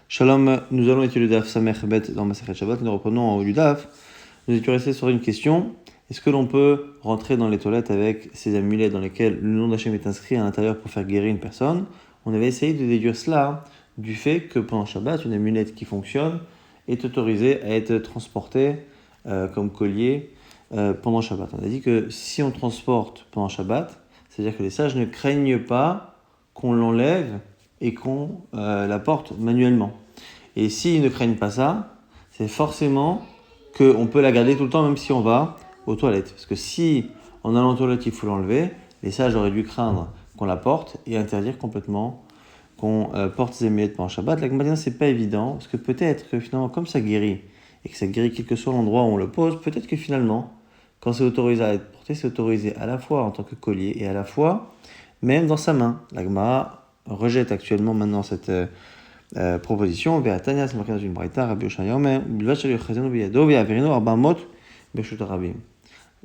Shalom, nous allons étudier le Daf Samech Bet dans Masechet Shabbat. Nous reprenons en haut du Daf. Nous étions restés sur une question. Est-ce que l'on peut rentrer dans les toilettes avec ces amulettes dans lesquelles le nom d'Hachem est inscrit à l'intérieur pour faire guérir une personne? On avait essayé de déduire cela du fait que pendant Shabbat, une amulette qui fonctionne est autorisée à être transportée comme collier pendant Shabbat. On a dit que si on transporte pendant Shabbat, c'est-à-dire que les sages ne craignent pas qu'on l'enlève et qu'on la porte manuellement. Et s'ils ne craignent pas ça, c'est forcément qu'on peut la garder tout le temps, même si on va aux toilettes. Parce que si, en allant aux toilettes, il faut l'enlever, les sages auraient dû craindre qu'on la porte et interdire complètement qu'on porte ces amulettes pendant Shabbat. La Gemara, c'est pas évident, parce que peut-être que finalement, comme ça guérit, et que ça guérit quel que soit l'endroit où on le pose, peut-être que finalement, quand c'est autorisé à être porté, c'est autorisé à la fois en tant que collier et à la fois même dans sa main. La Gemara rejette actuellement maintenant cette proposition. Ve'atanya, c'est marqué dans une braïta, Rabbi Yoshaya Omer, bilvat shel yochezenu biyado ve'averinu arba'amot b'reshut harabim.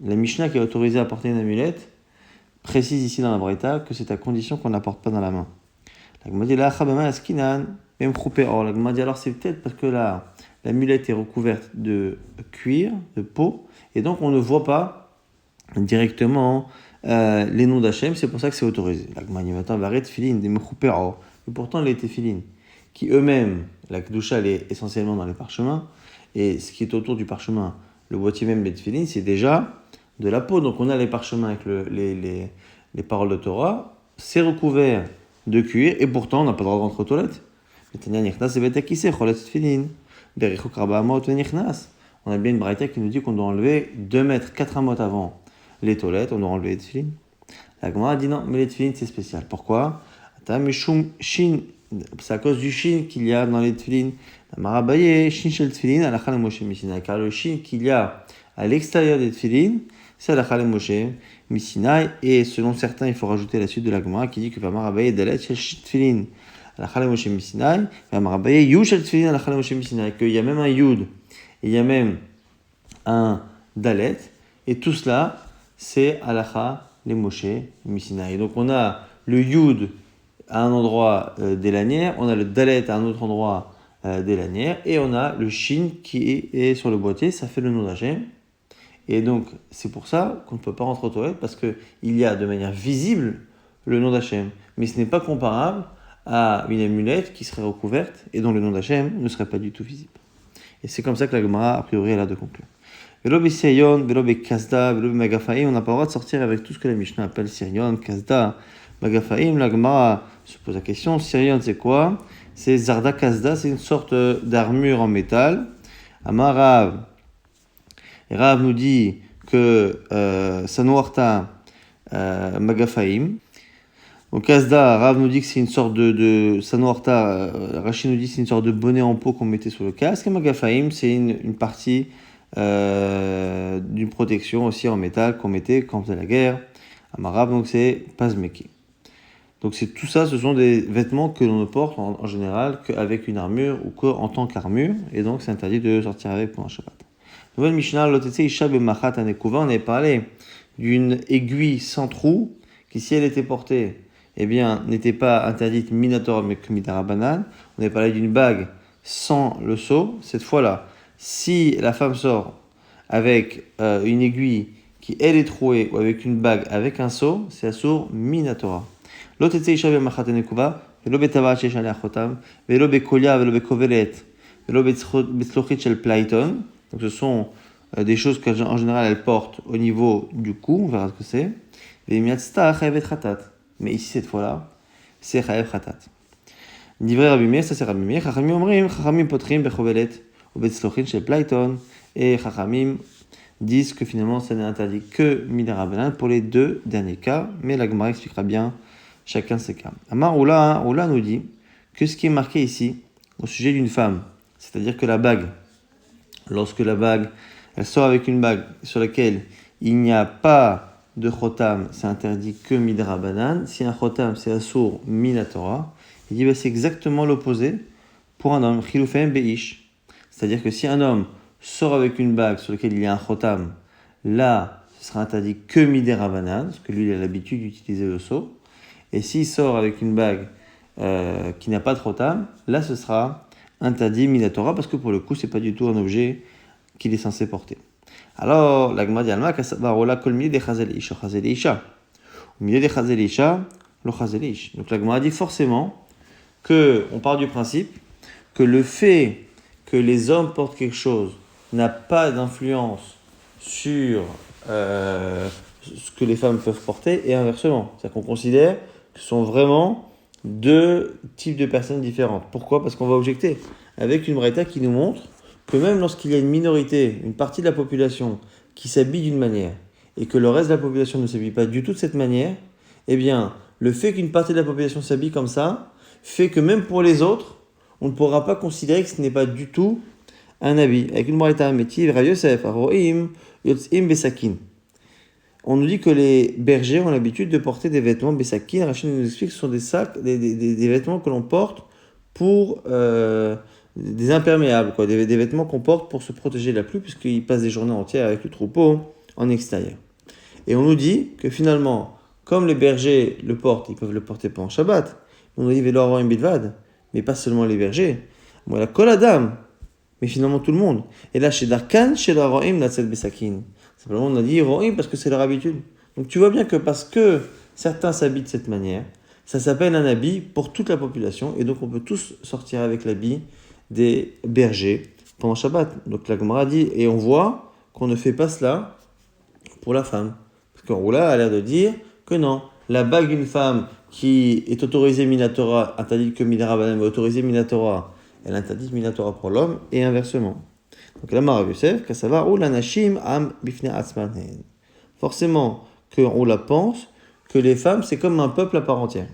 La Mishnah qui a autorisé à porter une amulette précise ici dans la braïta que c'est à condition qu'on ne la porte pas dans la main. La Gemara dit la chabama askinan même coupé. Or la Gemara dit alors c'est peut-être parce que là l'amulette est recouverte de cuir, de peau, et donc on ne voit pas directement les noms d'Hachem, c'est pour ça que c'est autorisé. La Gemara dit maintenant varet filin des mechoupé. Et pourtant les téfilines qui eux-mêmes, la kedusha elle est essentiellement dans les parchemins, et ce qui est autour du parchemin, le boîtier même des téfilines, c'est déjà de la peau. Donc on a les parchemins avec les paroles de Torah, c'est recouvert de cuir, et pourtant on n'a pas le droit de rentrer aux toilettes. On a bien une braïta qui nous dit qu'on doit enlever 2 mètres 4 amot avant les toilettes, on doit enlever les téfilines. La Gemara dit non, mais les téfilines c'est spécial. Pourquoi? C'est à cause du shin qu'il y a dans les téfilines. Car le shin qu'il y a à l'extérieur des téfilines, c'est la Chalem Moshe Misinaï. Et selon certains, il faut rajouter la suite de la Gemara qui dit que Vamarabaye Dalet Shel Tfilin à la Chalem Moshe Misinaï, Vamarabaye Yud Shel Tfilin à la Chalem Moshe Misinaï. Qu'il y a même un Yud, et il y a même un Dalet. Et tout cela, c'est Alacha les Moshe Misinaï. Donc on a le Yud à un endroit des lanières, on a le Dalet à un autre endroit des lanières, et on a le Shin qui est sur le boîtier, ça fait le nom d'Hachem. Et donc c'est pour ça qu'on ne peut pas rentrer aux toilettes, parce qu'il y a de manière visible le nom d'Hachem. Mais ce n'est pas comparable à une amulette qui serait recouverte et dont le nom d'Hachem ne serait pas du tout visible. Et c'est comme ça que la Gemara, a priori, elle a de conclure. Velo beSirion, velo beKazda, velo beMagafaim, on n'a pas le droit de sortir avec tout ce que la Mishnah appelle Sirion, Kazda, Magafaim. La Gemara se pose la question, Sirion c'est quoi? C'est Zarda Kazda, c'est une sorte d'armure en métal. Amar Rav, et Rav nous dit que Sanoarta Magafaim. Au Kazda, Rav nous dit que c'est une sorte de Sanoarta, Rachid nous dit que c'est une sorte de bonnet en peau qu'on mettait sur le casque. Et Magafaim, c'est une partie d'une protection aussi en métal qu'on mettait quand on faisait la guerre. Amarav, donc c'est Pazmeki. Donc c'est tout ça, ce sont des vêtements que l'on ne porte en général qu'avec une armure ou qu'en tant qu'armure, et donc c'est interdit de sortir avec pendant Shabbat. Nouvelle Mishnah, Lotetse Isha Bemachat Anekuva, on avait parlé d'une aiguille sans trou qui, si elle était portée, eh bien, n'était pas interdite minator mais que midarabanan. On avait parlé d'une bague sans le seau. Cette fois-là, si la femme sort avec une aiguille qui elle est trouée ou avec une bague avec un seau, c'est assour minatora. Lotetse Isha Bemachat Anekuva, velo betava shesh alea chotam, velo bekolia, velo bekovelet, velo betzlochit shel playton. Donc ce sont des choses qu'en général elles portent au niveau du cou, on verra ce que c'est. Mais ici cette fois-là, c'est chayev khatat. Divrei Rabbi Meir, ça c'est Rabbi Meir. Chachamim omrim, chachamim potrim bechovelet ou betzlochin shel playton. Et chachamim disent que finalement ça n'est interdit que midarabanan pour les 2 derniers cas, mais la Gemara expliquera bien chacun de ces cas. Amar Oula nous dit que ce qui est marqué ici au sujet d'une femme, c'est-à-dire que la bague, lorsque la bague, elle sort avec une bague sur laquelle il n'y a pas de chotam, c'est interdit que midrabanan. Si un chotam, c'est assour minatora. Il dit c'est exactement l'opposé pour un homme, chilufem beish. C'est-à-dire que si un homme sort avec une bague sur laquelle il y a un chotam, là, ce sera interdit que midrabanan, parce que lui, il a l'habitude d'utiliser le seau. Et s'il sort avec une bague qui n'a pas de chotam, là, ce sera interdit minatora parce que pour le coup, c'est pas du tout un objet qu'il est censé porter. Alors, la Gemara dit Alma, Kasabarola, Kolmi de Chazel Isha, Chazel Isha. Au milieu des Chazel Isha, le Chazel Ish. Donc la Gemara dit forcément qu'on part du principe que le fait que les hommes portent quelque chose n'a pas d'influence sur ce que les femmes peuvent porter et inversement. C'est-à-dire qu'on considère que ce sont vraiment deux types de personnes différentes. Pourquoi ? Parce qu'on va objecter avec une braïta qui nous montre que même lorsqu'il y a une minorité, une partie de la population qui s'habille d'une manière et que le reste de la population ne s'habille pas du tout de cette manière, eh bien, le fait qu'une partie de la population s'habille comme ça fait que même pour les autres, on ne pourra pas considérer que ce n'est pas du tout un habit. Avec une braïta métive, Rav Yosef, Aroim, Yotzim, Besakin. On nous dit que les bergers ont l'habitude de porter des vêtements Besakin. Rachid nous explique que ce sont des sacs, des vêtements que l'on porte pour des imperméables, quoi, des vêtements qu'on porte pour se protéger de la pluie, puisqu'ils passent des journées entières avec le troupeau en extérieur. Et on nous dit que finalement, comme les bergers le portent, ils peuvent le porter pendant Shabbat. On nous dit Velo Aroim Bilvad, mais pas seulement les bergers. Moi, la Kol Adam, mais finalement tout le monde. Et là, chez Darkan, chez l'Aroim, Natsel Besakin. Simplement, on a dit Roim parce que c'est leur habitude. Donc tu vois bien que parce que certains s'habillent de cette manière, ça s'appelle un habit pour toute la population, et donc on peut tous sortir avec l'habit des bergers pendant Shabbat. Donc la Gemara dit, et on voit qu'on ne fait pas cela pour la femme. Parce que Roula a l'air de dire que non, la bague d'une femme qui est autorisée Minatora, interdite que Midarabanan, mais autorisée Minatora, elle interdit Minatora pour l'homme, et inversement. Donc la Rav Yosef, Kassava, ou la Nashim am bifne atzman. Forcément, qu'on la pense que les femmes, c'est comme un peuple à part entière.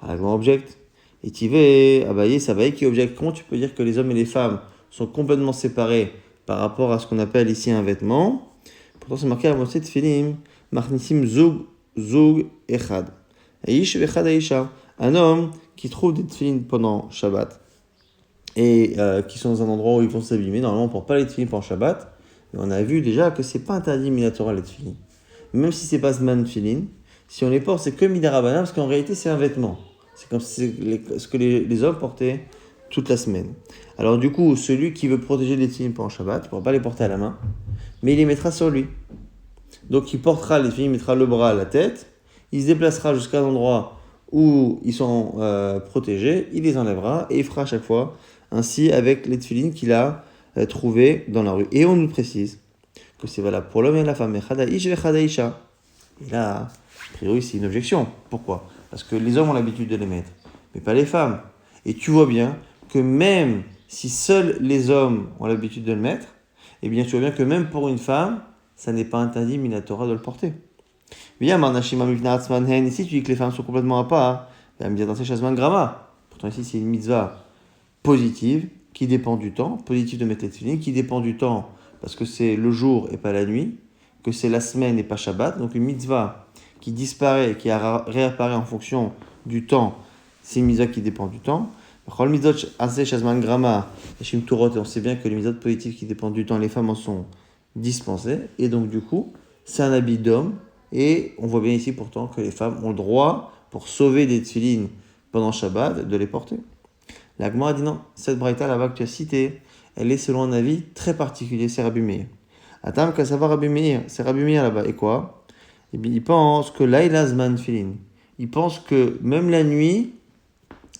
Alors, grand object. Et Tivé, Abaye, Savaye qui objecte. Comment tu peux dire que les hommes et les femmes sont complètement séparés par rapport à ce qu'on appelle ici un vêtement? Pourtant, c'est marqué à Moshe Tfilim, Machnissim Zug Echad. Aish Echad Aisha. Un homme qui trouve des tfilin pendant Shabbat et qui sont dans un endroit où ils vont s'abîmer. Normalement, on ne porte pas les tfilin pendant Shabbat. Et on a vu déjà que c'est pas interdit minatora les tfilin. Même si c'est pas zman tfilin, si on les porte, c'est que midarabanan, parce qu'en réalité, c'est un vêtement. C'est comme ce que les hommes portaient toute la semaine. Alors du coup, celui qui veut protéger les tfilin pendant Shabbat, il ne pourra pas les porter à la main, mais il les mettra sur lui. Donc il portera les tfilin, il mettra le bras à la tête, il se déplacera jusqu'à un endroit où ils sont protégés, il les enlèvera et il fera à chaque fois ainsi avec les tfilin qu'il a trouvés dans la rue. Et on nous précise que c'est valable pour l'homme et la femme. Et là, a priori, c'est une objection. Pourquoi ? Parce que les hommes ont l'habitude de les mettre, mais pas les femmes. Et tu vois bien que même si seuls les hommes ont l'habitude de le mettre, eh bien tu vois bien que même pour une femme, ça n'est pas interdit minatora de le porter. Ici, tu dis que les femmes sont complètement à part. Pourtant, ici, c'est une mitzvah positive qui dépend du temps, positive de mettre les tefillin, qui dépend du temps parce que c'est le jour et pas la nuit, que c'est la semaine et pas Shabbat. Donc une mitzvah qui disparaît et qui réapparaît en fonction du temps, c'est une mitzvah qui dépend du temps. Et on sait bien que les mitzvahs positives qui dépendent du temps, les femmes en sont dispensées. Et donc du coup, c'est un habit d'homme. Et on voit bien ici pourtant que les femmes ont le droit, pour sauver des tefillin pendant Shabbat, de les porter. La Gemara dit non, cette braïta là-bas que tu as citée, elle est selon un avis très particulier, c'est Rabbi Meir. Atam qu'à savoir Rabbi Meir, c'est Rabbi Meir là-bas. Et quoi ? Eh bien, il pense que Laila Zman Tfilin. Il pense que même la nuit,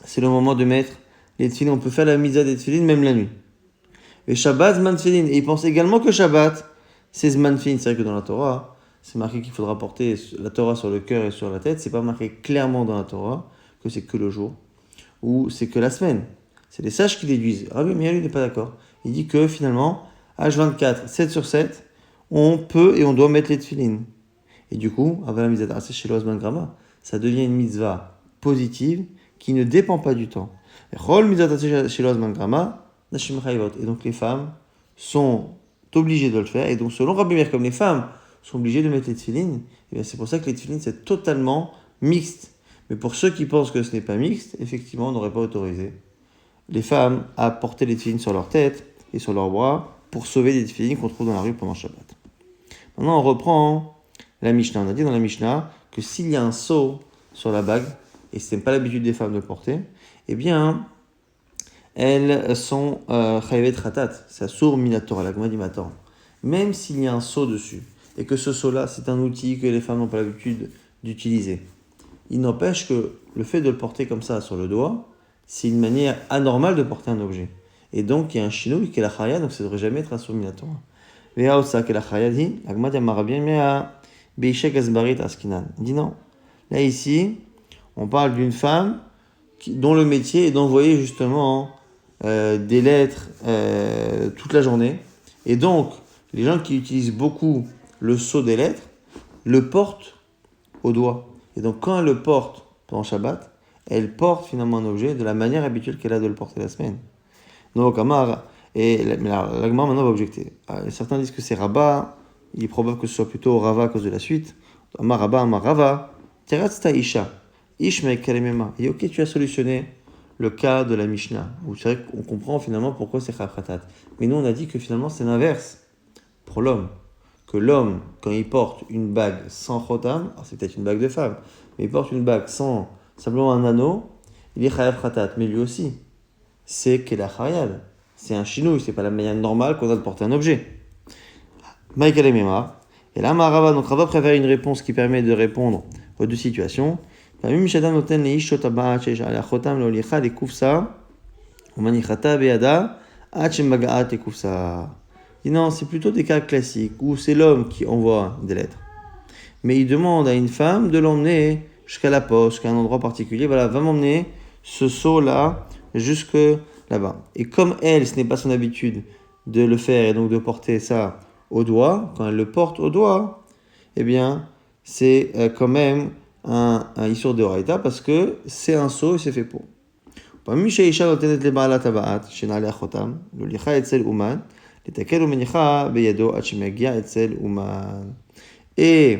c'est le moment de mettre les tfilin. On peut faire la mitzvah des tfilin même la nuit. Et Shabbat Zman Tfilin. Et il pense également que Shabbat, c'est Zman Tfilin. C'est vrai que dans la Torah, c'est marqué qu'il faudra porter la Torah sur le cœur et sur la tête. C'est pas marqué clairement dans la Torah que c'est que le jour ou c'est que la semaine. C'est les sages qui déduisent. Rabbi Meir, lui, n'est pas d'accord. Il dit que finalement, H24, 7 sur 7, on peut et on doit mettre les tfilin. Et du coup, ça devient une mitzvah positive qui ne dépend pas du temps. Et donc les femmes sont obligées de le faire. Et donc selon Rabbi Meir, comme les femmes sont obligées de mettre les tfilin, et bien c'est pour ça que les tfilin c'est totalement mixte. Mais pour ceux qui pensent que ce n'est pas mixte, effectivement on n'aurait pas autorisé les femmes à porter les tfilin sur leur tête et sur leurs bras pour sauver des tfilin qu'on trouve dans la rue pendant Shabbat. Maintenant on reprend la Mishnah. On a dit dans la Mishnah que s'il y a un sceau sur la bague, et ce n'est pas l'habitude des femmes de le porter, eh bien elles sont chayavet khatat, c'est sourd minatora. La Gemara dit mais attends, même s'il y a un seau dessus, et que ce seau-là, c'est un outil que les femmes n'ont pas l'habitude d'utiliser, il n'empêche que le fait de le porter comme ça sur le doigt, c'est une manière anormale de porter un objet. Et donc, il y a un chinoui qui est la chaya, donc ça ne devrait jamais être un sourd minatora. Vea osa que la chaya dit, la Gemara dit marabien mea beishek asbarit askinan. Il dit non. Là, ici, on parle d'une femme dont le métier est d'envoyer justement des lettres toute la journée. Et donc, les gens qui utilisent beaucoup le sceau des lettres le portent au doigt. Et donc, quand elle le porte pendant Shabbat, elle porte finalement un objet de la manière habituelle qu'elle a de le porter la semaine. Donc, Amar, mais l'Agmar maintenant va objecter. Certains disent que c'est Rabat, il est probable que ce soit plutôt Rava à cause de la suite. Amar Rabba, Amar Rava, Tiratzta Isha, Ishmek Kalemema. Et ok, tu as solutionné le cas de la Mishnah, où c'est vrai qu'on comprend finalement pourquoi c'est Chapratat. Mais nous, on a dit que finalement c'est l'inverse pour l'homme. Que l'homme, quand il porte une bague sans chotam, alors c'est peut-être une bague de femme, mais il porte une bague sans simplement un anneau, il est chayav khatat. Mais lui aussi, c'est kela chayal. C'est un chinouille, c'est pas la manière normale qu'on a de porter un objet. Michael et Mema. Et là, Marava, donc Rava préfère une réponse qui permet de répondre aux deux situations. Non, c'est plutôt des cas classiques où c'est l'homme qui envoie des lettres. Mais il demande à une femme de l'emmener jusqu'à la poste, jusqu'à un endroit particulier. Voilà, va m'emmener ce seau-là jusque là-bas. Et comme elle, ce n'est pas son habitude de le faire et donc de porter ça au doigt, quand elle le porte au doigt, eh bien, c'est quand même un Issour de Horaïta parce que c'est un seau et c'est fait pour. Et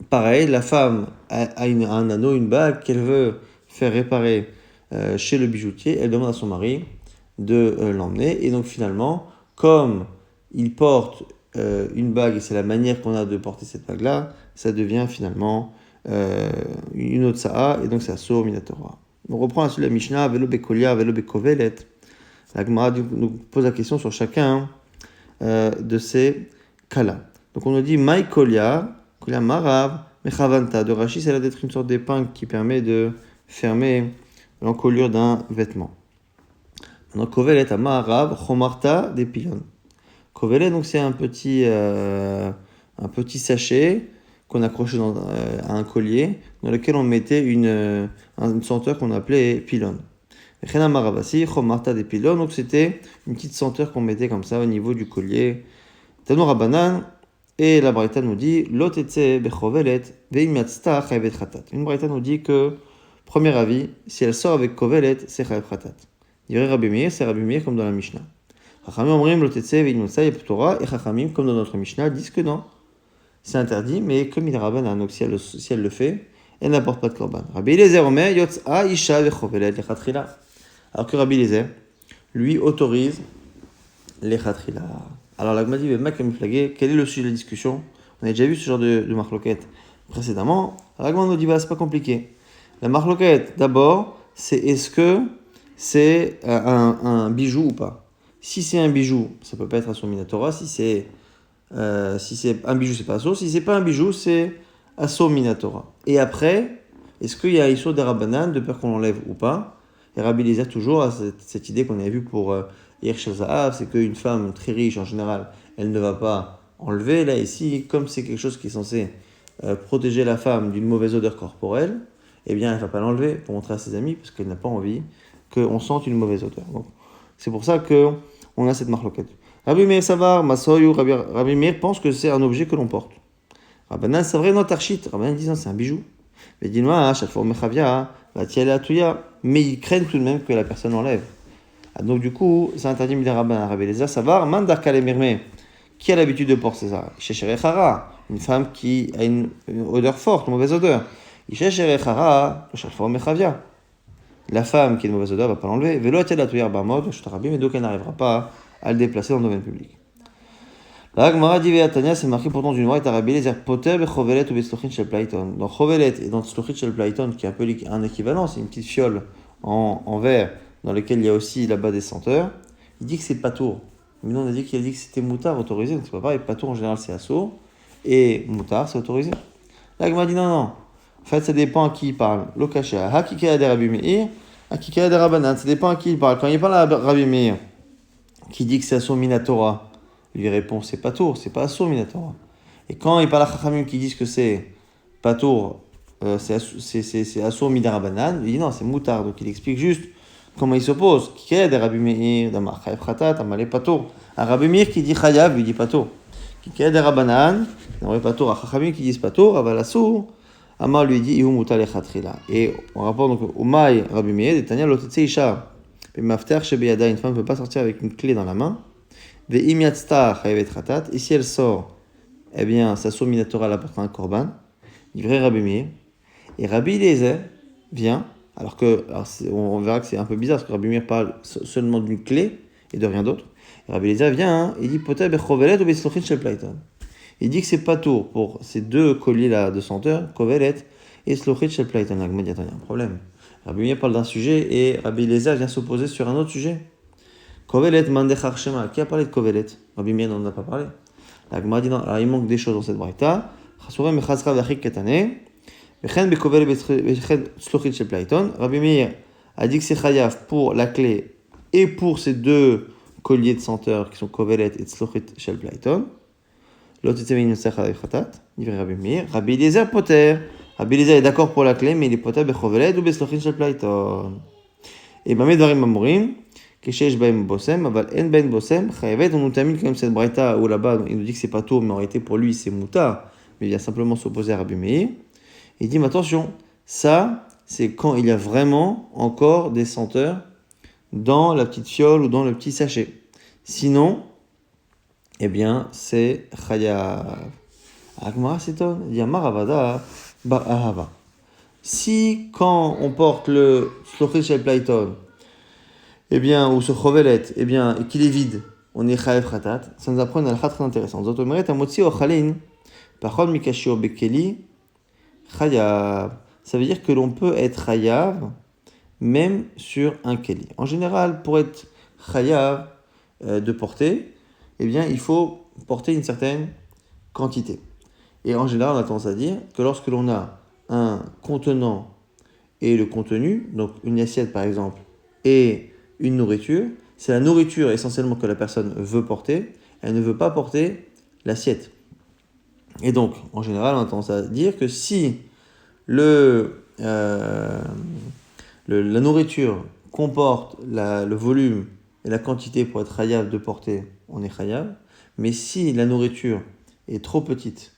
pareil, la femme a un anneau, une bague qu'elle veut faire réparer chez le bijoutier, elle demande à son mari de l'emmener. Et donc finalement, comme il porte une bague, et c'est la manière qu'on a de porter cette bague-là, ça devient finalement une autre sa'a, et donc c'est Asur Minatora. On reprend la suite de la Mishnah, Velo Bekolia, Velo Bekovelet. La Gemara nous pose la question sur chacun de ces cas-là. Donc on nous dit Maï Kolia, Kolia Marav, Mechavanta. De Rashi, c'est là d'être une sorte d'épingle qui permet de fermer l'encolure d'un vêtement. Donc Kovelet Amarav, Chomarta, des pylônes. Kovelet, donc c'est un petit sachet qu'on accrochait à un collier dans lequel on mettait une senteur qu'on appelait pylône. Rena Maravasi, Chomarta des pylônes, donc c'était une petite senteur qu'on mettait comme ça au niveau du collier. Tano Rabanan, et la Braïta nous dit Lotetse bechovelet veimiatzta chayavet khatat. Une Braïta nous dit que, premier avis, si elle sort avec kovelet, c'est chayav khatat. Dirait Rabbi Meir, c'est Rabbi Meir comme dans la Mishnah. Chachamim omrim lotetse veimiatzta yeptora, et Chachamim, comme dans notre Mishnah, disent que non. C'est interdit, mais comme il Rabbanan, donc si elle le fait, elle n'apporte pas de korban. Rabbi Eliezer omer yotza isha vechovelet lechatrila. Alors que Rabbi Eliezer, lui, autorise les chatrila. Alors la Gemara dit, quel est le sujet de la discussion? On a déjà vu ce genre de marloquette précédemment. La Gemara nous dit, c'est pas compliqué. La marloquette, d'abord, c'est est-ce que c'est un bijou ou pas? Si c'est un bijou, ça peut pas être Asur Minatora. Si c'est un bijou, c'est pas Asur. Si c'est pas un bijou, c'est Asur Minatora. Et après, est-ce qu'il y a Issour de Rabbanan de peur qu'on l'enlève ou pas? Et Rabbi Eliezer toujours a cette idée qu'on avait vue pour Hirsh Zahav, c'est qu'une femme très riche en général, elle ne va pas enlever. Là ici, comme c'est quelque chose qui est censé protéger la femme d'une mauvaise odeur corporelle, eh bien elle ne va pas l'enlever pour montrer à ses amis parce qu'elle n'a pas envie qu'on sente une mauvaise odeur. Donc, c'est pour ça qu'on a cette marloquette. Rabbi Meir Savar, Masoyu, Rabbi Meir pense que c'est un objet que l'on porte. Rabbanan Savre non tarchit, Rabbanan dit non, c'est un bijou. Mais dis-moi, chaque fois Mechavia, mais ils craignent tout de même que la personne enlève. Donc du coup, c'est interdit de Rabbanan Rabbi Eliezer Savar, Mandar Kalemirme, qui a l'habitude de porter ça. Shesherechara, une femme qui a une odeur forte, une mauvaise odeur. Shesherechara, chaque fois Mechavia. La femme qui a une mauvaise odeur ne va pas l'enlever. Velo atel atuyar bamod, mais donc elle n'arrivera pas à le déplacer dans le domaine public. La Gemara dit Tanya, c'est marqué pourtant d'une voix, Rabbi Eliezer poter bechovelet ou beslochin shel plaïton. Dans chovelet et dans slochin shel plaïton, qui est un peu un équivalent, c'est une petite fiole en verre, dans lequel il y a aussi là-bas des senteurs, il dit que c'est patour. Mais nous, on a dit qu'il a dit que c'était moutard autorisé, donc c'est pas pareil. Patour en général, c'est assour, et moutard, c'est autorisé. Là, m'a dit non. En fait, ça dépend à qui il parle. Lokasha, Hakikaya de Rabbi Meir, Hakikaya de Rabbanan, ça dépend à qui il parle. Quand il parle à Rabbi Meir, qui dit que c'est assour minatora, il lui répond c'est patour, c'est pas assour minatora. Et quand il parle à Chachamim qui disent que c'est patour, c'est assour midarabanan, il dit non, c'est moutard. Donc il explique juste comment il s'oppose. Kikaya de Rabbi Meir, d'Amar Chayav Khatat, Amalé patour. À Rabbi Meir qui dit Chayav, lui dit patour. Kikaya de Rabbanan, Amalé patour. À Chachamim qui disent patour, Aval assour, Amar lui dit Ihu mutar lechatrila. Et on rapporte donc au Maï Rabbi Meir, et Tanya Lotetse Isha. Et Mafter Shebeyada, une femme ne peut pas sortir avec une clé dans la main. Ve Imiatzta Chayavet Khatat. Et si elle sort, eh bien, sa sourd minatora elle apportera un korban. Livré Rabbi Meir. Et Rabbi Eliezer vient, alors on verra que c'est un peu bizarre, parce que Rabbi Meir parle seulement d'une clé et de rien d'autre. Et Rabbi Eliezer vient, il dit Poter bechovelet ou beslochin shel playton. Il dit que c'est pas tour pour ces deux colliers-là de senteur, kovelet et slochin shel playton. Il y a un problème. Rabbi Meir parle d'un sujet et Rabbi Eliezer vient s'opposer sur un autre sujet. Kovelet mandechar shema. Qui a parlé de kovelet? Rabbi Meir n'en a pas parlé. La Gemara dit non, alors il manque des choses dans cette braïta. Chassurem mechazra v'achik ketane. Rabbi Meir a dit que c'est chayav pour la clé et pour ces deux colliers de senteur qui sont kovelet et tzlochit shel playton. L'autre c'est Rabbi Meir. Rabbi Eliezer poter. Rabbi Eliezer est d'accord pour la clé, mais il est poter bechovelet ou beslochin shel playton. Et Bamé Dvarim Amorim, Keshesh Baim Bosem, Aval En Ben Bosem, Chayavet, on nous termine quand même cette braïta où là-bas il nous dit que c'est pas tour, mais en réalité pour lui c'est mouta, mais il vient simplement s'opposer à Rabbi Meir. Il dit, mais attention, ça, c'est quand il y a vraiment encore des senteurs dans la petite fiole ou dans le petit sachet. Sinon, eh bien, c'est chayav. Agmara s'étonne, il dit, Maravada, Ba'ahava. Si, quand on porte le slochet shel playton, eh bien, ou ce chovelet, eh bien, et qu'il est vide, on est chayav khatat, ça nous apprend une halakha très intéressante. Zotomeret, amotzi ochalin, pachon mikashio bekeli, chayav. Ça veut dire que l'on peut être chayav même sur un keli. En général, pour être chayav de porter, eh bien, il faut porter une certaine quantité. Et en général, on a tendance à dire que lorsque l'on a un contenant et le contenu, donc une assiette par exemple, et une nourriture, c'est la nourriture essentiellement que la personne veut porter, elle ne veut pas porter l'assiette. Et donc, en général, on a tendance à dire que si la nourriture comporte le volume et la quantité pour être chayav de porter, on est chayav. Mais si la nourriture est trop petite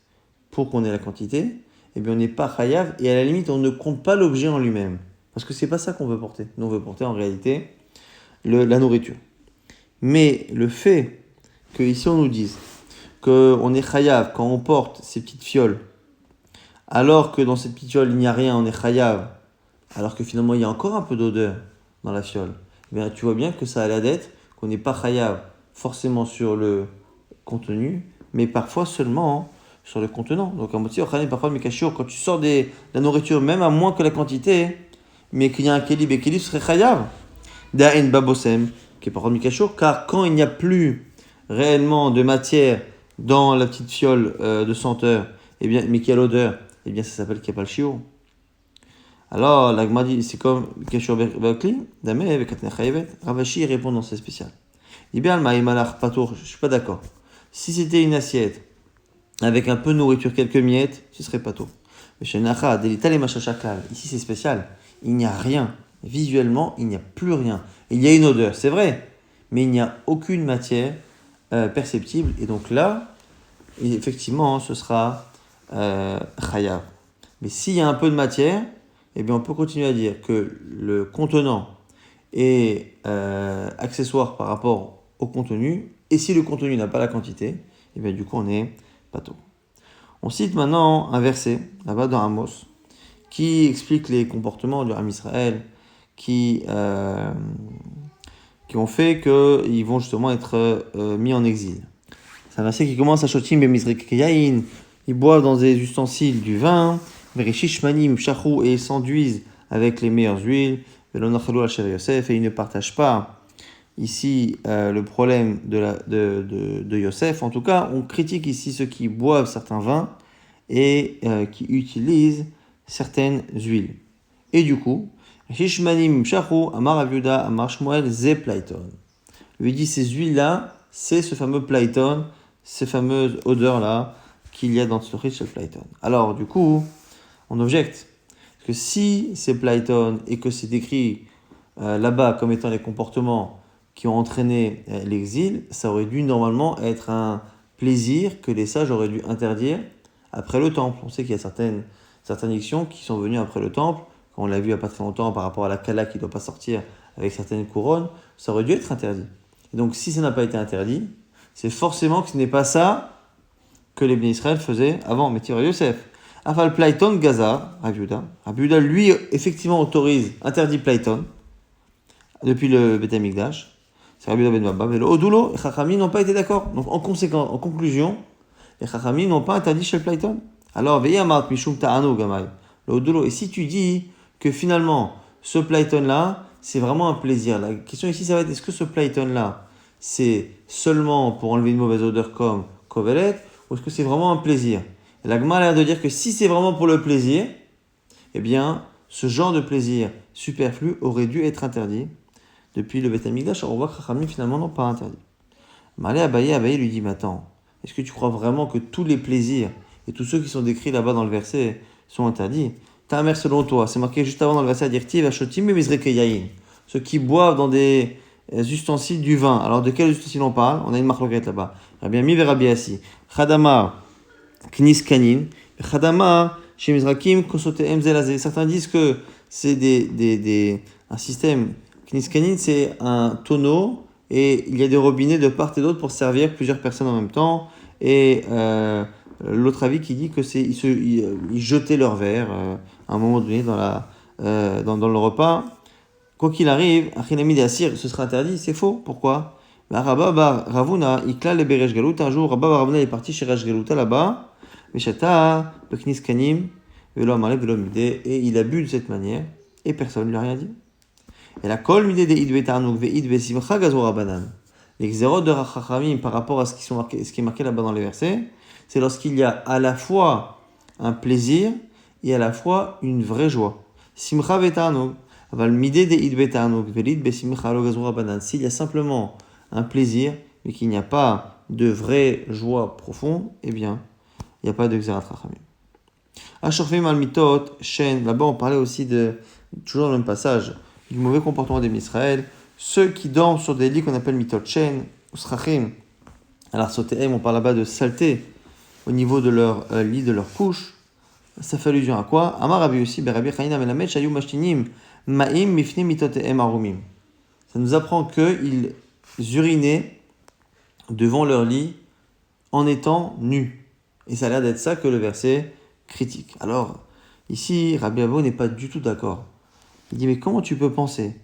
pour qu'on ait la quantité, eh bien on n'est pas chayav et à la limite on ne compte pas l'objet en lui-même. Parce que c'est pas ça qu'on veut porter. Nous on veut porter en réalité la nourriture. Mais le fait que ici on nous dise qu'on est chayav quand on porte ces petites fioles, alors que dans cette petite fiole il n'y a rien, on est chayav, alors que finalement il y a encore un peu d'odeur dans la fiole, eh bien tu vois bien que ça a l'air d'être qu'on n'est pas chayav forcément sur le contenu, mais parfois seulement sur le contenant. Donc en moitié, parfois quand tu sors de la nourriture, même à moins que la quantité, mais qu'il y a un kelib, et kelib serait chayav. Da'en babosem, qui est parfois mikashur, car quand il n'y a plus réellement de matière dans la petite fiole de senteur, eh bien, mais qui a l'odeur, eh bien ça s'appelle kepal shiur. Alors, la Gemara dit, c'est comme Keshur Bekli, Dame, avec Chayavet. Ravashi répond dans ce spécial. Il dit bien, Maïmalach Patour, je suis pas d'accord. Si c'était une assiette avec un peu de nourriture, quelques miettes, ce serait Patour. Mais chez Nacha, Delitale Machachakal, ici c'est spécial. Il n'y a rien. Visuellement, il n'y a plus rien. Il y a une odeur, c'est vrai, mais il n'y a aucune matière perceptible. Et donc là, effectivement, ce sera Chayav. Mais s'il y a un peu de matière, eh bien, on peut continuer à dire que le contenant est accessoire par rapport au contenu, et si le contenu n'a pas la quantité, eh bien, du coup, on est pato. On cite maintenant un verset, là-bas dans Amos, qui explique les comportements du Ham Israël, qui ont fait qu'ils vont justement être mis en exil. C'est un verset qui commence à Shotim Bemizrik Yain, ils boivent dans des ustensiles du vin, Vereshishmanim, Shachou, et ils s'enduisent avec les meilleures huiles, et ils ne partagent pas ici le problème de Yosef. En tout cas, on critique ici ceux qui boivent certains vins et qui utilisent certaines huiles. Et du coup, Hishmanim Shahu Amar Aviuda Amar Shmuel Ze Platon. Lui dit ces huiles-là, c'est ce fameux Platon, ces fameuses odeurs-là qu'il y a dans ce riche Platon. Alors, du coup, on objecte. Parce que si c'est Platon et que c'est décrit là-bas comme étant les comportements qui ont entraîné l'exil, ça aurait dû normalement être un plaisir que les sages auraient dû interdire après le temple. On sait qu'il y a certaines dictions qui sont venues après le temple, quand on l'a vu il n'y a pas très longtemps par rapport à la Kala qui ne doit pas sortir avec certaines couronnes, ça aurait dû être interdit. Et donc si ça n'a pas été interdit, c'est forcément que ce n'est pas ça que les Bnei Israël faisaient avant Métir Yosef. Afal Platon Gaza, Rabiuda. Rabiuda, lui, effectivement autorise, interdit Platon depuis le Beth Amikdash. C'est Rabiuda ben Baba. Mais le Odulo, les Chachamim n'ont pas été d'accord. Donc en conclusion, les Chachamim n'ont pas interdit chez Platon. Alors, veillez à Mart Mishum Ta'ano Gamay. Le Odulo. Et si tu dis que finalement, ce Platon-là, c'est vraiment un plaisir. La question ici, ça va être, est-ce que ce Platon-là, c'est seulement pour enlever une mauvaise odeur comme Kovelet, ou est-ce que c'est vraiment un plaisir? Et la Gemara a l'air de dire que si c'est vraiment pour le plaisir, eh bien, ce genre de plaisir superflu aurait dû être interdit depuis le Beth Amikdash. On voit que Chachamim finalement n'ont pas interdit. Malé Abaye lui dit, mais attends, est-ce que tu crois vraiment que tous les plaisirs et tous ceux qui sont décrits là-bas dans le verset sont interdits? Ta mère selon toi, c'est marqué juste avant dans le verset à dire ceux qui boivent dans des ustensiles du vin. Alors de quels ustensiles on parle? On a une marloquette là-bas. Rabbi Mi et Rabbi Assi. Chadama Knis Kanin, Chadama Shemizrakim Kosotehem Zelazé. Certains disent que c'est un système. Knis Kanin, c'est un tonneau et il y a des robinets de part et d'autre pour servir plusieurs personnes en même temps. Et l'autre avis qui dit que ils jetaient leur verre à un moment donné dans le repas. Quoi qu'il arrive, Achinami de Assir, ce sera interdit, c'est faux. Pourquoi? Rabba Bar Ravuna, Ikla le Beresh Galut. Un jour, Rabba Bar Ravuna est parti chez Resh Galuta là-bas. Meshata, Beknis Kanim, Velo Amalek, Velo Midé. Et il a bu de cette manière et personne ne lui a rien dit. Et la Kol Midé de Idve Tarnouk, Ve'idve Simcha Gazora Banan. Les xérotes de Rachachamim par rapport à ce qui est marqué là-bas dans les versets, c'est lorsqu'il y a à la fois un plaisir et à la fois une vraie joie. Simcha Ve'tarnouk. S'il y a simplement un plaisir, mais qu'il n'y a pas de vraie joie profonde, eh bien, il n'y a pas de Xerat Rachamim. Ashorfim al mitot, shen, là-bas on parlait aussi toujours dans le même passage, du mauvais comportement des Israël, ceux qui dorment sur des lits qu'on appelle mitot shen, ou srachim. Alors, sotehem, on parle là-bas de saleté au niveau de leur lit, de leur couche. Ça fait allusion à quoi? Amar Rabbi aussi, Rabbi Chanina melamed shayu mashtinim. Ma'im mifne mitotehem arumim. Ça nous apprend qu'ils urinaient devant leur lit en étant nus. Et ça a l'air d'être ça que le verset critique. Alors, ici, Rabbi Abou n'est pas du tout d'accord. Il dit, mais comment tu peux penser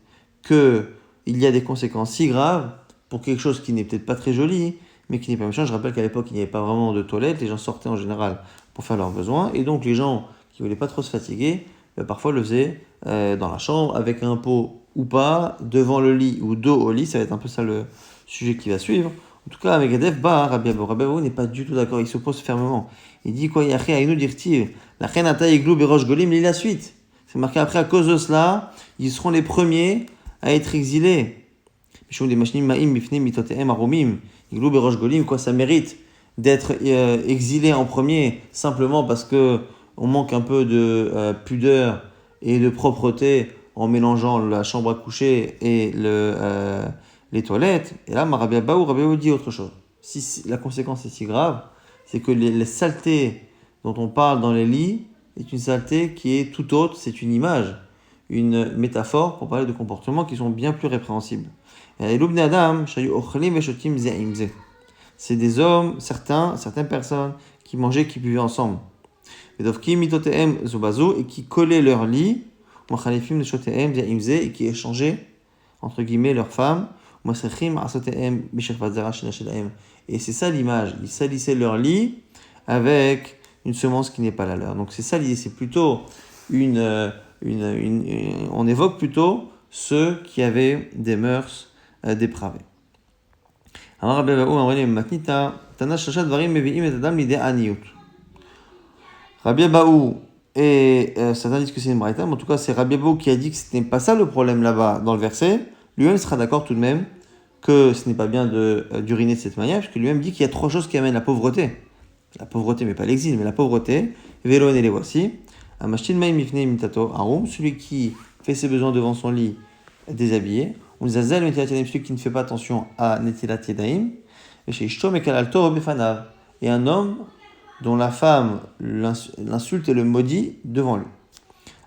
qu'il y a des conséquences si graves pour quelque chose qui n'est peut-être pas très joli, mais qui n'est pas méchant? Je rappelle qu'à l'époque, il n'y avait pas vraiment de toilettes. Les gens sortaient en général pour faire leurs besoins. Et donc, les gens qui ne voulaient pas trop se fatiguer, parfois le faisaient dans la chambre, avec un pot ou pas, devant le lit ou dos au lit. Ça va être un peu ça le sujet qui va suivre. En tout cas, avec Adef, Rabbi Abou n'est pas du tout d'accord, il s'oppose fermement. Il dit quoi? La reine Ata Iglou Berosh Golim, lit la suite. C'est marqué après, à cause de cela, ils seront les premiers à être exilés. Quoi, ça mérite d'être exilé en premier, simplement parce que on manque un peu de pudeur et de propreté en mélangeant la chambre à coucher et les toilettes. Et là, Rabbi Abou dit autre chose. Si la conséquence est si grave, c'est que les saletés dont on parle dans les lits est une saleté qui est tout autre, c'est une image, une métaphore pour parler de comportements qui sont bien plus répréhensibles. C'est des hommes, certaines personnes qui mangeaient, qui buvaient ensemble. Et qui collaient leur lit, et qui échangeaient, entre guillemets, leurs femmes. Et c'est ça l'image, ils salissaient leur lit avec une semence qui n'est pas la leur. Donc c'est ça l'idée, c'est plutôt on évoque plutôt ceux qui avaient des mœurs dépravées. Amar Rabbi Abahu, Amar Rabbi Matnita, Tana Shasha Dvarim Mevi'im et Adam l'idée Aniyut. Rabbi Abahu, et certains disent que c'est une braïta, mais en tout cas c'est Rabbi Abahu qui a dit que ce n'est pas ça le problème là-bas dans le verset. Lui-même sera d'accord tout de même que ce n'est pas bien d'uriner de cette manière, parce que lui-même dit qu'il y a trois choses qui amènent la pauvreté. La pauvreté, mais pas l'exil, mais la pauvreté. Vélo et les voici. Amashtin Maïm Mifne Mitato Arum, celui qui fait ses besoins devant son lit déshabillé. On zazel Netilat Yadayim, celui qui ne fait pas attention à Netilat Yadayim. Et chez Ishto Mekalalto Befanav. Et un homme dont la femme l'insulte et le maudit devant lui.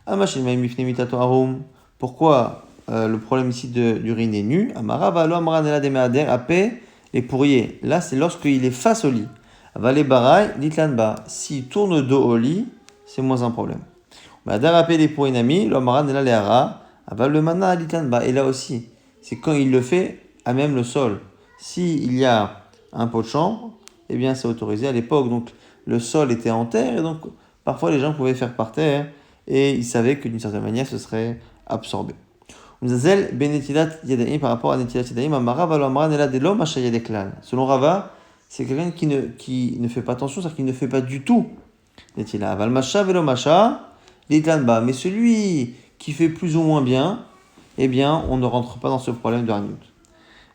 Amashtin Maïm Mifne Mitato Arum. Pourquoi le problème ici d'uriner nu? Amara Valo Amara Nela Demeader Apé les pourriers. Là, c'est lorsqu'il est face au lit. Avalé Barai Litlanba. S'il tourne le dos au lit, c'est moins un problème. Darapé les pourrinami, l'Omara Nela Leara. Aval le Mana Litlanba. Et là aussi, c'est quand il le fait à même le sol. S'il y a un pot de chambre, eh bien, c'est autorisé à l'époque. Donc, le sol était en terre et donc, parfois, les gens pouvaient faire par terre et ils savaient que d'une certaine manière, ce serait absorbé. Mzazel benetilat yadaim par rapport à netilat yadaim, amara valo amara nela delo mashaya deklal. Selon Rava, c'est quelqu'un qui ne fait pas attention, c'est-à-dire qu'il ne fait pas du tout netilat. Aval masha velo masha litlanba. Mais celui qui fait plus ou moins bien, eh bien, on ne rentre pas dans ce problème de Haniout.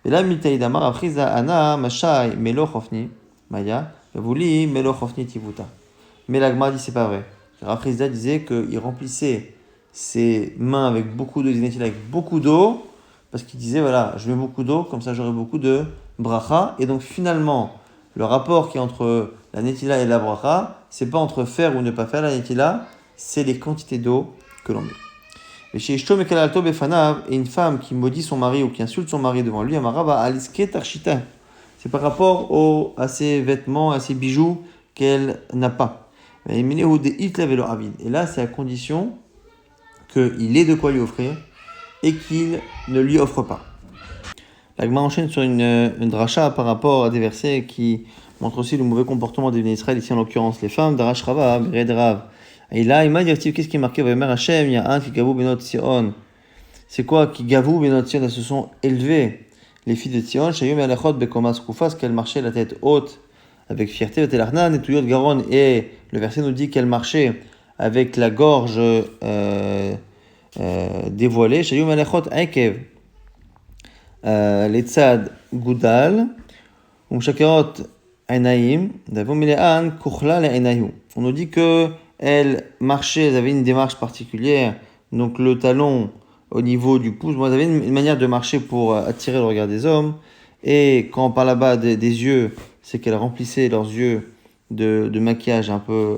Et là, mitaïdamar afriza ana mashai melo chofni maya vouli melo chofni tivuta. Mais l'Agma dit c'est pas vrai. Rafrizda disait qu'il remplissait ses mains avec beaucoup d'eau, avec beaucoup d'eau, parce qu'il disait voilà, je mets beaucoup d'eau, comme ça j'aurai beaucoup de bracha. Et donc finalement, le rapport qui est entre la netila et la bracha, c'est pas entre faire ou ne pas faire la netila, c'est les quantités d'eau que l'on met. Et chez Ishto Mekalalto Befanav, et une femme qui maudit son mari ou qui insulte son mari devant lui, Amara va aliske tarshita. C'est par rapport à ses vêtements, à ses bijoux qu'elle n'a pas. Et là, c'est à condition qu'il ait de quoi lui offrir et qu'il ne lui offre pas. L'Agma enchaîne sur une dracha par rapport à des versets qui montrent aussi le mauvais comportement des Israël, ici en l'occurrence les femmes. Darash Rava, Bered Rav. Et là, il m'a dit qu'est-ce qui est marqué Vayomer Hashem, il y a un qui gavou benot Sion. C'est quoi qui gavou benot Sion? Elles se sont élevées, les filles de Sion. Shayum Yalachot Bekomas Kufas, qu'elles marchaient la tête haute avec fierté. Vetelarnan et Tuyot Garon. Et le verset nous dit qu'elle marchait avec la gorge dévoilée. Shayum Yalachot Aikev. Letzad Gudal. Shakerot Enaim. Davon Milean Kuchla le Enayu. On nous dit que elles marchaient, elles avaient une démarche particulière, donc le talon au niveau du pouce. Elles avaient une manière de marcher pour attirer le regard des hommes. Et quand on parle là-bas des yeux, c'est qu'elles remplissaient leurs yeux de maquillage un peu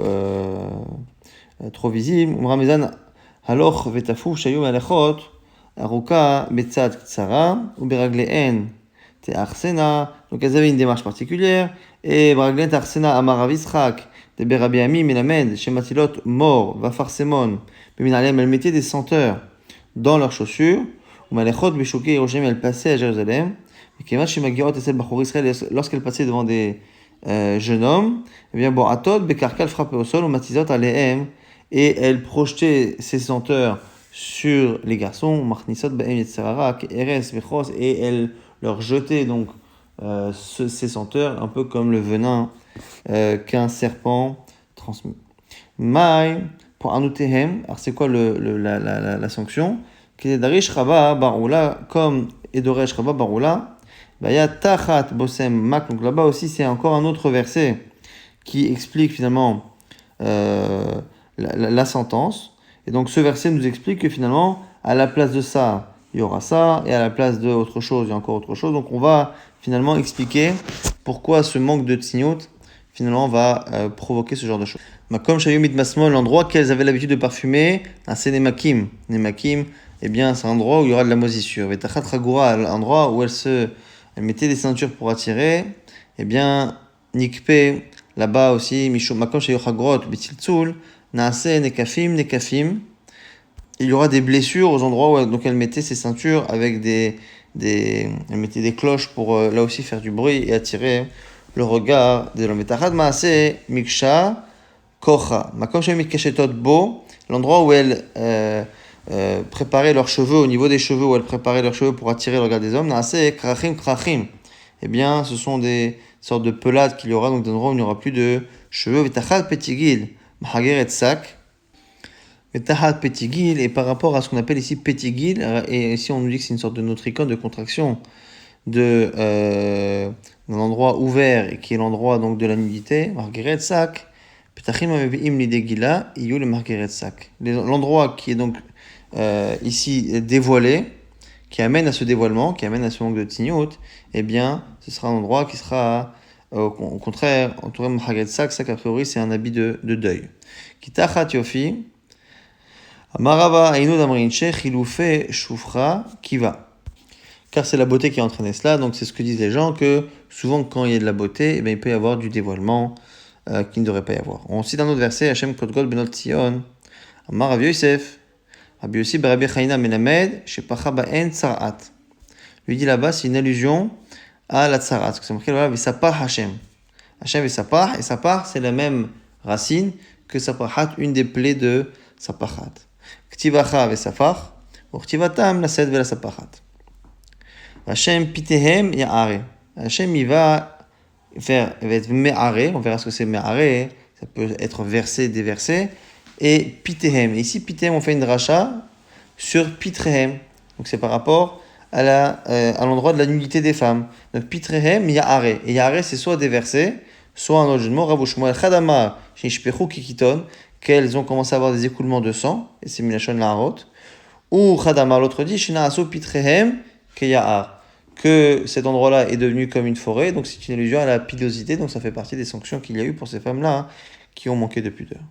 trop visible. Umramezan haloch vetafu shayum alechot aruka betzad ktsara uberagleen te arsena. Donc elles avaient une démarche particulière. Et beragleen te arsena amaravischak. De Berabi Ami, Melamed, chez Matilot, Mort, Vafarsemon, Beminalem, elles mettaient des senteurs dans leurs chaussures, ou Malechot, Beshoké, Yerushalayim, elles passaient à Jérusalem, et Kemat, chez Magiot, et celle Bachor Israël, lorsqu'elles passaient devant des jeunes hommes, eh bien, bon, Atod, Bekarkal frappait au sol, ou Matizot, Alehem, et elles projetaient ces senteurs sur les garçons, Marnisot, Baem, Yetzerara, Eres, Bechos, et elles leur jetaient donc ces senteurs, un peu comme le venin qu'un serpent transmet. Mai, pour Anutehem, alors c'est quoi la sanction? Kedarish Raba Baroula, comme Edoresh Raba Baroula, Baya Tachat Bosem Mak, donc là-bas aussi c'est encore un autre verset qui explique finalement la sentence. Et donc ce verset nous explique que finalement, à la place de ça, il y aura ça, et à la place de autre chose, il y a encore autre chose. Donc on va finalement expliquer pourquoi ce manque de tzniut finalement va provoquer ce genre de choses. Makom Shayum Itmasmol, l'endroit qu'elles avaient l'habitude de parfumer, c'est Nemakim. Nemakim, eh bien, c'est un endroit où il y aura de la moisissure. Vetachat Ragura, l'endroit où elles mettaient des ceintures pour attirer, eh bien, Nikpe, là-bas aussi, Makom Shayum Chagrot, Betiltzul, Naase Nekafim. Il y aura des blessures aux endroits où donc elles mettaient ces ceintures avec elles mettaient des cloches pour là aussi faire du bruit et attirer le regard des hommes. Vetachad Maase Miksha Kocha. Makom Shayum Mitkashetot Bo, l'endroit où elles préparaient leurs cheveux, au niveau des cheveux, où elles préparaient leurs cheveux pour attirer le regard des hommes, Naaseh krachim krachim. Eh bien, ce sont des sortes de pelades qu'il y aura, donc des endroits où il n'y aura plus de cheveux. Vitachal petigil, mahageret sak. Vitachal petigil, et par rapport à ce qu'on appelle ici petigil, et ici on nous dit que c'est une sorte de notricone, de contraction d'un endroit ouvert, et qui est l'endroit donc de la nudité, mahageret sak. Petachim ameviim lidegila, iyul mahageret sak. L'endroit qui est donc ici dévoilé, qui amène à ce dévoilement, qui amène à ce manque de tignout, eh bien, ce sera un endroit qui sera, au contraire, entouré de mahaget sak. Sak, a priori, c'est un habit de deuil. Kitachat yofi, amarava ainu damrinche, chiloufe shufra kiva. Car c'est la beauté qui a entraîné cela, donc c'est ce que disent les gens, que souvent quand il y a de la beauté, eh bien, il peut y avoir du dévoilement qui ne devrait pas y avoir. On cite un autre verset, Hashem Kodgol Benot Tzion, Amar Rav Yosef, Rabbi Yossi Barabi Chaina Menamed, Shepacha Ba'en Tsarat. Lui dit là-bas, c'est une allusion à la Tsarat. C'est marqué là-bas, Vesapar Hashem. Hashem Vesapar, et Sapar, c'est la même racine que Sapahat, une des plaies de Sapahat. Ktivacha Vesafar, Urtivatam Nased Vela Sapahat. Hashem Pitehem Ya'are. Hashem, il va être Me'are, on verra ce que c'est Me'are, ça peut être versé, déversé. Et Pitehem. Et ici, Pitehem, on fait une dracha sur Pitrehem. Donc c'est par rapport à l'endroit de la nudité des femmes. Donc Pitrehem, Ya'are. Et Ya'are, c'est soit déversé, soit un autre jeu de mots, Rav Shmuel Chadama, Shishpechu Kikiton, qu'elles ont commencé à avoir des écoulements de sang, et c'est Milachon La'arot. Ou Chadama, l'autre dit, Shina'aso Pitrehem, Keya'ar. Que cet endroit-là est devenu comme une forêt, donc c'est une allusion à la pilosité, donc ça fait partie des sanctions qu'il y a eu pour ces femmes-là, hein, qui ont manqué de pudeur.